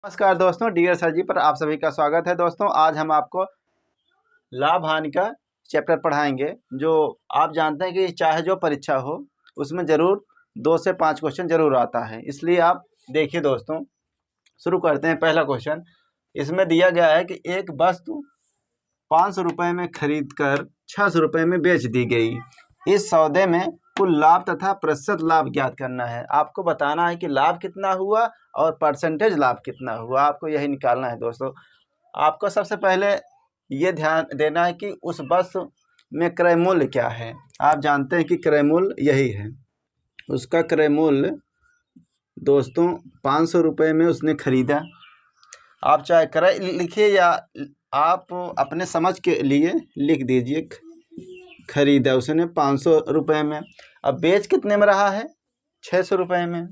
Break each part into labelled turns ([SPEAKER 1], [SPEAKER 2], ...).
[SPEAKER 1] नमस्कार दोस्तों, dear sir जी पर आप सभी का स्वागत है। दोस्तों आज हम आपको लाभ हानि का चैप्टर पढ़ाएंगे। जो आप जानते हैं कि चाहे जो परीक्षा हो उसमें ज़रूर 2 से 5 क्वेश्चन ज़रूर आता है, इसलिए आप देखिए दोस्तों। शुरू करते हैं। पहला क्वेश्चन इसमें दिया गया है कि एक वस्तु 500 रुपये में खरीद कर 600 रुपये में बेच दी गई। इस सौदे में कुल लाभ तथा प्रतिशत लाभ ज्ञात करना है। आपको बताना है कि लाभ कितना हुआ और परसेंटेज लाभ कितना हुआ, आपको यही निकालना है दोस्तों। आपको सबसे पहले ये ध्यान देना है कि उस वस्तु में क्रय मूल्य क्या है। आप जानते हैं कि क्रय मूल्य यही है। उसका क्रय मूल्य दोस्तों 500 रुपये में उसने खरीदा। आप चाहे क्रय लिखिए या आप अपने समझ के लिए लिख दीजिए खरीदा उसने 500 रुपये में। अब बेच कितने में रहा है? 600 रुपये में,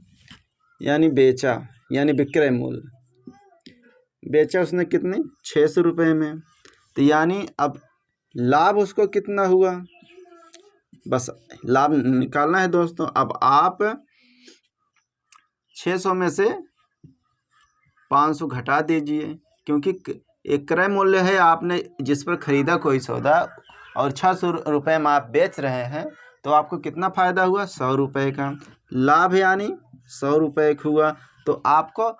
[SPEAKER 1] यानी बेचा, यानी विक्रय मूल्य। बेचा उसने कितने? 600 रुपये में। तो यानी अब लाभ उसको कितना हुआ, बस लाभ निकालना है दोस्तों। अब आप 600 में से 500 घटा दीजिए, क्योंकि एक क्रय मूल्य है आपने जिस पर खरीदा कोई सौदा और 600 रुपये में आप बेच रहे हैं, तो आपको कितना फ़ायदा हुआ? 100 रुपये का लाभ, यानी 100 रुपये हुआ। तो आपको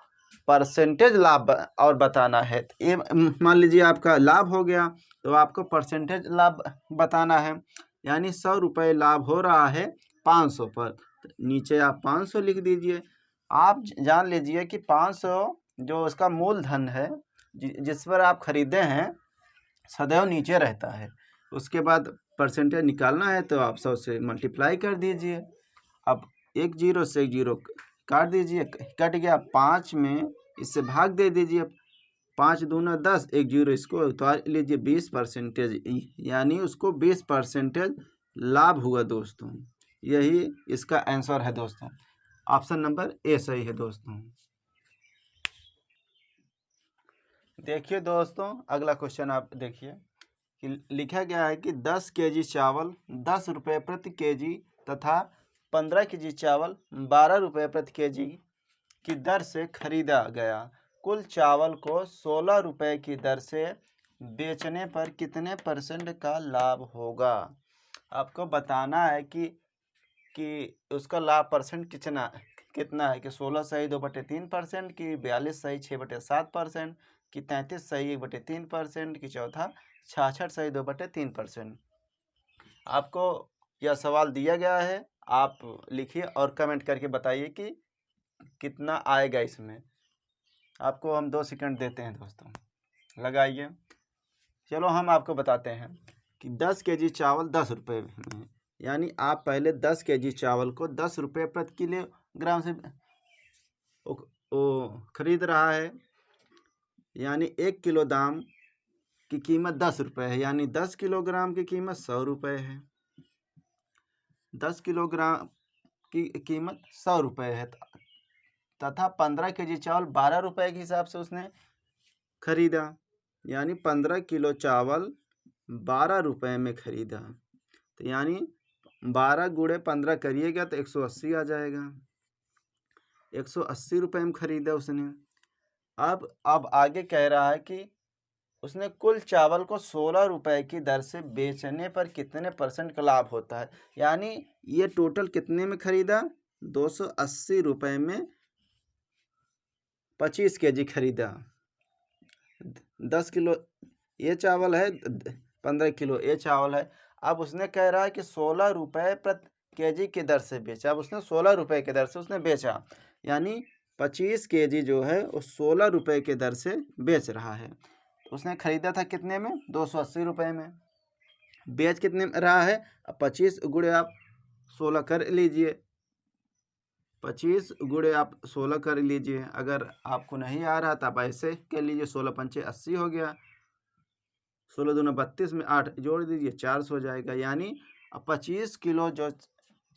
[SPEAKER 1] परसेंटेज लाभ और बताना है। ये मान लीजिए आपका लाभ हो गया, तो आपको परसेंटेज लाभ बताना है, यानी 100 रुपये लाभ हो रहा है 500 पर। नीचे आप 500 लिख दीजिए। आप जान लीजिए कि 500 जो उसका मूलधन है जिस पर आप खरीदे हैं, सदैव नीचे रहता है। उसके बाद परसेंटेज निकालना है, तो आप 100 से मल्टीप्लाई कर दीजिए। अब एक जीरो से एक जीरो काट दीजिए, कट गया। 5 में इससे भाग दे दीजिए। 5 दूना 10, एक जीरो इसको उतार लीजिए। 20%, यानी उसको 20% लाभ हुआ दोस्तों। यही इसका आंसर है दोस्तों। ऑप्शन नंबर ए सही है दोस्तों। देखिए दोस्तों, अगला क्वेश्चन आप देखिए कि लिखा गया है कि 10 केजी चावल 10 रुपये प्रति केजी तथा 15 केजी चावल 12 रुपये प्रति केजी की दर से खरीदा गया। कुल चावल को 16 रुपये की दर से बेचने पर कितने % का लाभ होगा। आपको बताना है कि उसका लाभ परसेंट कितना है कि 16 सही 2/3%, कि 42 सही 6/7%, कि 33 सही 1/3%, कि चौथा 66 सही 2/3%। आपको यह सवाल दिया गया है, आप लिखिए और कमेंट करके बताइए कि कितना आएगा इसमें। आपको हम 2 सेकंड देते हैं दोस्तों, लगाइए। चलो हम आपको बताते हैं कि 10 केजी चावल 10 रुपये में, यानी आप पहले 10 केजी चावल को 10 रुपये प्रति किलोग्राम से खरीद रहा है, यानी 1 किलो दाम की कीमत 10 रुपये है, यानी 10 किलोग्राम की कीमत 100 रुपये है। 10 किलोग्राम की कीमत 100 रुपये है, तथा 15 केजी चावल 12 रुपये के हिसाब से उसने खरीदा, यानी 15 किलो चावल 12 रुपये में खरीदा। तो यानी 12 गुणे 15 करिएगा तो 180 आ जाएगा। 180 रुपये में खरीदा उसने। अब आगे कह रहा है कि उसने कुल चावल को 16 रुपये की दर से बेचने पर कितने % का लाभ होता है। यानी ये टोटल कितने में खरीदा? 280 रुपये में 25 केजी खरीदा। 10 किलो ये चावल है, 15 किलो ये चावल है। अब उसने कह रहा है कि 16 रुपये प्रति केजी की दर से बेचा। अब उसने 16 रुपये की दर से उसने बेचा, यानी 25 केजी जो है वो 16 रुपये की दर से बेच रहा है। उसने खरीदा था कितने में? 280 रुपये में। बेच कितने में रहा है? अब 25 गुणे आप 16 कर लीजिए। 25 गुणे आप 16 कर लीजिए। अगर आपको नहीं आ रहा तो आप ऐसे कर लीजिए। 16 पंचे 80 हो गया। 16 दूना 32 में 8 जोड़ दीजिए, 400 हो जाएगा। यानी 25 किलो जो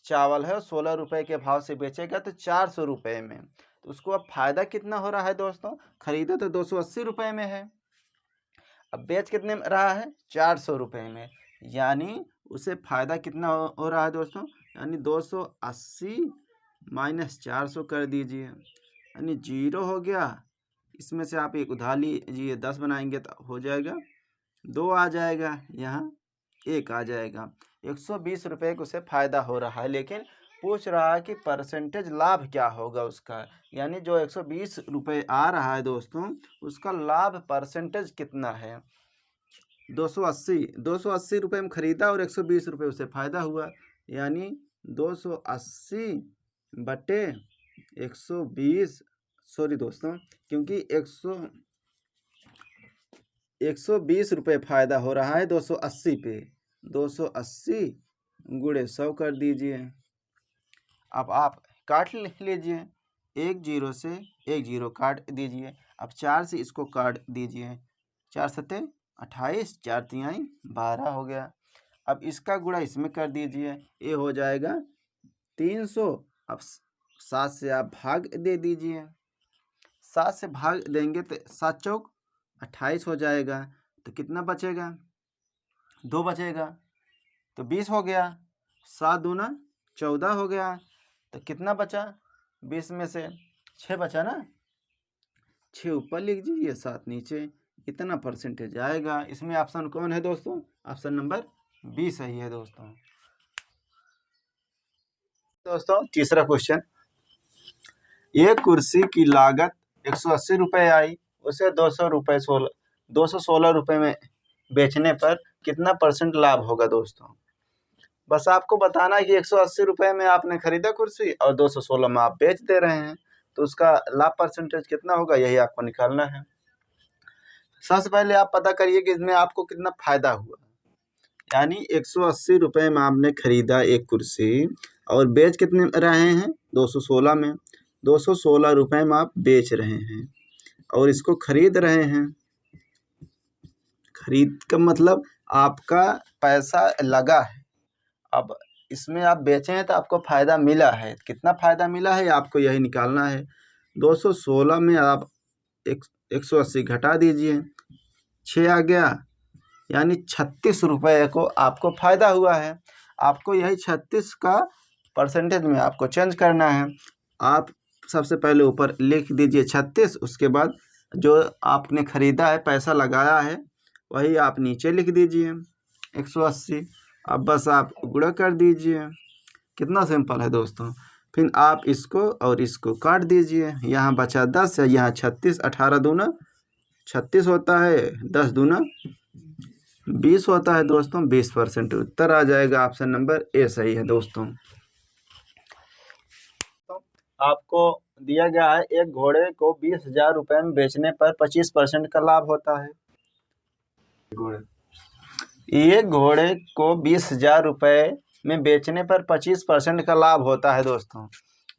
[SPEAKER 1] चावल है 16 रुपये के भाव से बेचेगा तो 400 रुपये में। तो उसको अब फायदा कितना हो रहा है दोस्तों? खरीदा तो 280 रुपये में है, अब बेच कितने में रहा है? 400 रुपये में। यानी उसे फ़ायदा कितना हो रहा है दोस्तों? यानी 280 - 400 कर दीजिए, यानी 0 हो गया। इसमें से आप एक उधार लीजिए, 10 बनाएंगे तो हो जाएगा 2 आ जाएगा, यहाँ 1 आ जाएगा। 120 रुपये को उसे फ़ायदा हो रहा है, लेकिन पूछ रहा है कि परसेंटेज लाभ क्या होगा उसका, यानी जो 120 रुपये आ रहा है दोस्तों, उसका लाभ परसेंटेज कितना है। 280 रुपये में ख़रीदा और 120 रुपये उसे फ़ायदा हुआ, यानी 280 बटे 120, सॉरी दोस्तों, क्योंकि 120 रुपये फ़ायदा हो रहा है 280 पे, 280 गुणे 100 कर दीजिए। अब आप काट लीजिए, 1 0 से 1 0 काट दीजिए। अब 4 से इसको काट दीजिए, 4 सत्ते 28, 4 तिहाई 12 हो गया। अब इसका गुणा इसमें कर दीजिए, ये हो जाएगा 300। अब 7 से आप भाग दे दीजिए, 7 से भाग देंगे तो 7 चौक 28 हो जाएगा, तो कितना बचेगा, 2 बचेगा, तो 20 हो गया। 7 दूना 14 हो गया, तो कितना बचा, 20 में से 6 बचा ना, 6 ऊपर लिख दीजिए 7 नीचे, इतना परसेंटेज आएगा। इसमें ऑप्शन कौन है दोस्तों, ऑप्शन नंबर बी सही है दोस्तों। तीसरा क्वेश्चन, एक कुर्सी की लागत 180 रुपये आई, उसे 216 रुपये में बेचने पर कितना परसेंट लाभ होगा दोस्तों। बस आपको बताना है कि 180 रुपये में आपने खरीदा कुर्सी और 216 में आप बेच दे रहे हैं, तो उसका लाभ परसेंटेज कितना होगा, यही आपको निकालना है। सबसे पहले आप पता करिए कि इसमें आपको कितना फ़ायदा हुआ, यानी 180 रुपये में आपने खरीदा एक कुर्सी और बेच कितने रहे हैं, 216 में, 216 रुपये में आप बेच रहे हैं और इसको खरीद रहे हैं। खरीद का मतलब आपका पैसा लगा है, अब इसमें आप बेचे हैं तो आपको फ़ायदा मिला है, कितना फ़ायदा मिला है आपको यही निकालना है। 216 में आप 180 घटा दीजिए, 6 आ गया, यानी 36 रुपये को आपको फ़ायदा हुआ है। आपको यही 36 का परसेंटेज में आपको चेंज करना है। आप सबसे पहले ऊपर लिख दीजिए 36, उसके बाद जो आपने ख़रीदा है, पैसा लगाया है, वही आप नीचे लिख दीजिए 180। अब बस आप गुणा कर दीजिए, कितना सिंपल है दोस्तों। फिर आप इसको और इसको काट दीजिए, यहाँ बचा 10 है, यहाँ 36, 18 दूना 36 होता है, 10 दूना 20 होता है दोस्तों, 20% उत्तर आ जाएगा। ऑप्शन नंबर ए सही है दोस्तों। आपको दिया गया है एक घोड़े को 20,000 रुपये में बेचने पर 25% का लाभ होता है। एक घोड़े को 20,000 रुपये में बेचने पर 25% का लाभ होता है दोस्तों,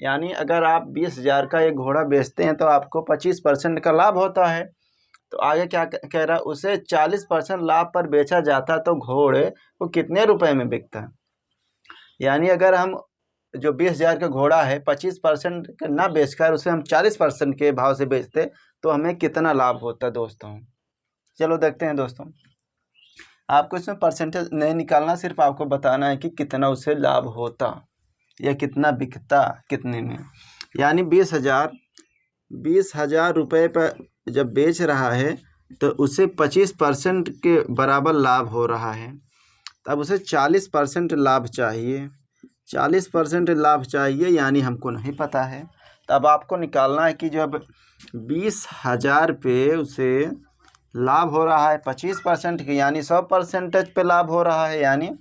[SPEAKER 1] यानी अगर आप 20,000 का एक घोड़ा बेचते हैं तो आपको 25% का लाभ होता है। तो आगे क्या कह रहा है, उसे 40% लाभ पर बेचा जाता तो घोड़े को कितने रुपए में बिकता। यानी अगर हम जो 20,000 का घोड़ा है 25% ना बेचकर उसे हम 40% के भाव से बेचते तो हमें कितना लाभ होता दोस्तों। चलो देखते हैं दोस्तों, आपको इसमें परसेंटेज नहीं निकालना, सिर्फ आपको बताना है कि कितना उसे लाभ होता या कितना बिकता कितने में। यानी 20,000 रुपये पर जब बेच रहा है तो उसे 25% के बराबर लाभ हो रहा है, तब उसे 40% लाभ चाहिए, 40% लाभ चाहिए, यानी हमको नहीं पता है। तब आपको निकालना है कि जब 20,000 पे उसे लाभ हो रहा है 25% के, यानी 100% पे लाभ हो रहा है, यानी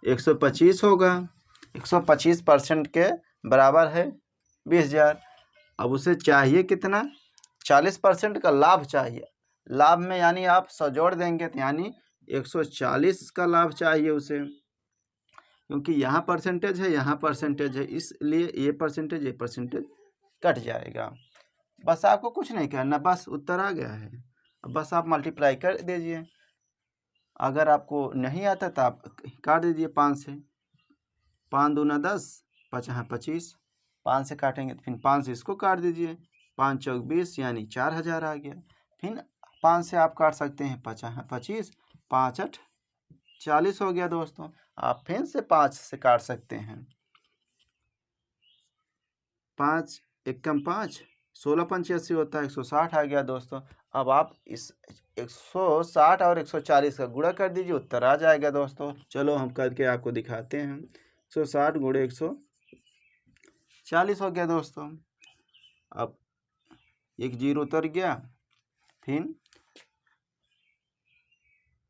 [SPEAKER 1] 125 होगा, 125% के बराबर है 20,000। अब उसे चाहिए कितना, 40% का लाभ चाहिए। लाभ में यानी आप 100 जोड़ देंगे तो यानी 140 का लाभ चाहिए उसे, क्योंकि यहाँ परसेंटेज है, यहाँ परसेंटेज है, इसलिए ये परसेंटेज कट जाएगा। बस आपको कुछ नहीं करना, बस उत्तर आ गया है। अब बस आप मल्टीप्लाई कर दीजिए, अगर आपको नहीं आता तो आप काट दीजिए 5 से, 5 दूना 10, 5 25, 5 से काटेंगे तो फिर 5 से इसको काट दीजिए, 5 चौक 20, यानी 4,000 आ गया। फिर 5 से आप काट सकते हैं 5 25, 5 8 40 हो गया दोस्तों। आप फिर से 5 से काट सकते हैं, 5 एकम 5, 16 पंचे 80 होता है, 160 आ गया दोस्तों। अब आप इस 160 और 140 का गुणा कर दीजिए, उत्तर आ जाएगा दोस्तों। चलो हम करके आपको दिखाते हैं। 160 गुणे 140 हो गया दोस्तों। अब एक जीरो उतर गया, फिर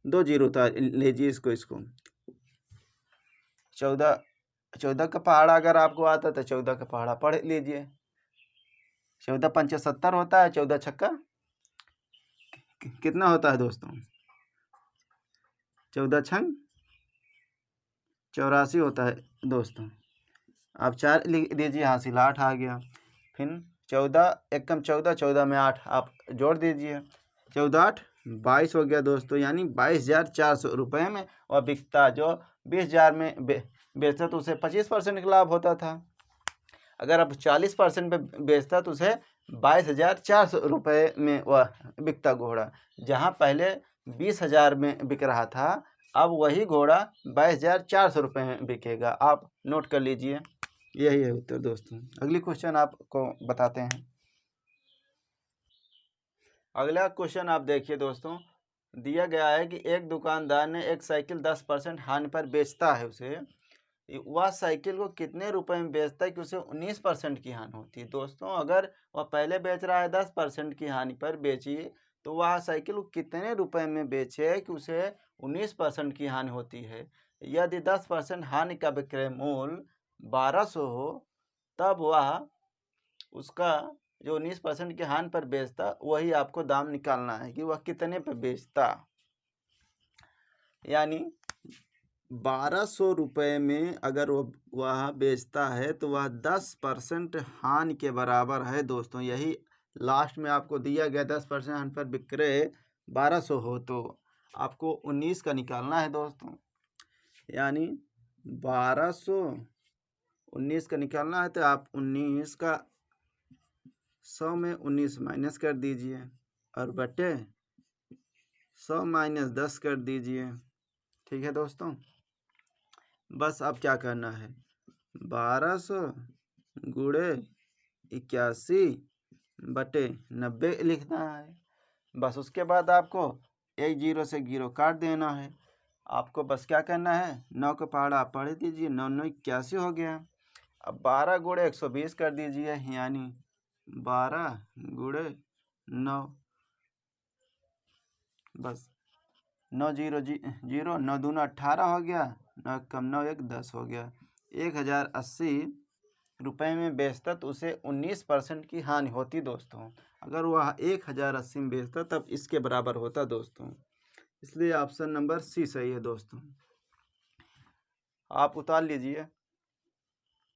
[SPEAKER 1] 2 जीरो उतार लीजिए इसको। 14 का पहाड़ा अगर आपको आता तो 14 का पहाड़ा पढ़ लीजिए। 14 पंचे 70 होता है, 14 छक्का कितना होता है दोस्तों? 14 छंग 84 होता है दोस्तों। आप 4 लिख दीजिए, हासिल 8 आ गया। फिर 14 एक कम 14, 14 में 8 आप जोड़ दीजिए, 14 8 22 हो गया दोस्तों। यानी 22,400 रुपये में और बिकता जो 20,000 में बेचता तो उसे 25% का लाभ होता था। अगर आप 40% पे बेचता तो उसे 22,400 रुपये में वह बिकता घोड़ा। जहाँ पहले 20,000 में बिक रहा था, अब वही घोड़ा 22,400 रुपये में बिकेगा। आप नोट कर लीजिए, यही है उत्तर दोस्तों। अगली क्वेश्चन आपको बताते हैं। अगला क्वेश्चन आप देखिए दोस्तों, दिया गया है कि एक दुकानदार ने एक साइकिल 10% हानि पर बेचता है उसे, वह साइकिल को कितने रुपए में बेचता है कि उसे 19% की हानि होती है। दोस्तों अगर वह पहले बेच रहा है 10% की हानि पर बेची, तो वह साइकिल को कितने रुपए में बेचे कि उसे 19% की हानि होती है। यदि 10% हानि का विक्रय मूल्य 1200 हो, तब वह उसका जो 19% की हानि पर बेचता, वही आपको दाम निकालना है कि वह कितने पे बेचता। यानी 1200 रुपये में अगर वह बेचता है तो वह 10% हानि के बराबर है दोस्तों। यही लास्ट में आपको दिया गया, 10% हानि पर विक्रय 1200 हो तो आपको 19 का निकालना है दोस्तों। यानी 1200 19 का निकालना है तो आप 19 का 100 में 19 माइनस कर दीजिए और बटे 100 माइनस 10 कर दीजिए। ठीक है दोस्तों, बस अब क्या करना है, 1200 गुणे 81 बटे 90 लिखना है। बस उसके बाद आपको एक जीरो से जीरो काट देना है। आपको बस क्या करना है, 9 का पहाड़ा आप पढ़ दीजिए, 9 9 81 हो गया। अब 12 गुणे 120 कर दीजिए, यानी 12 गुणे 9, बस 9 जीरो 9 दूना 18 हो गया, 9 कम 9 1 10 हो गया। 1080 रुपये में बेचता तो उसे 19% की हानि होती दोस्तों। अगर वह 1080 में बेचता तब इसके बराबर होता दोस्तों। इसलिए ऑप्शन नंबर सी सही है दोस्तों। आप उतार लीजिए।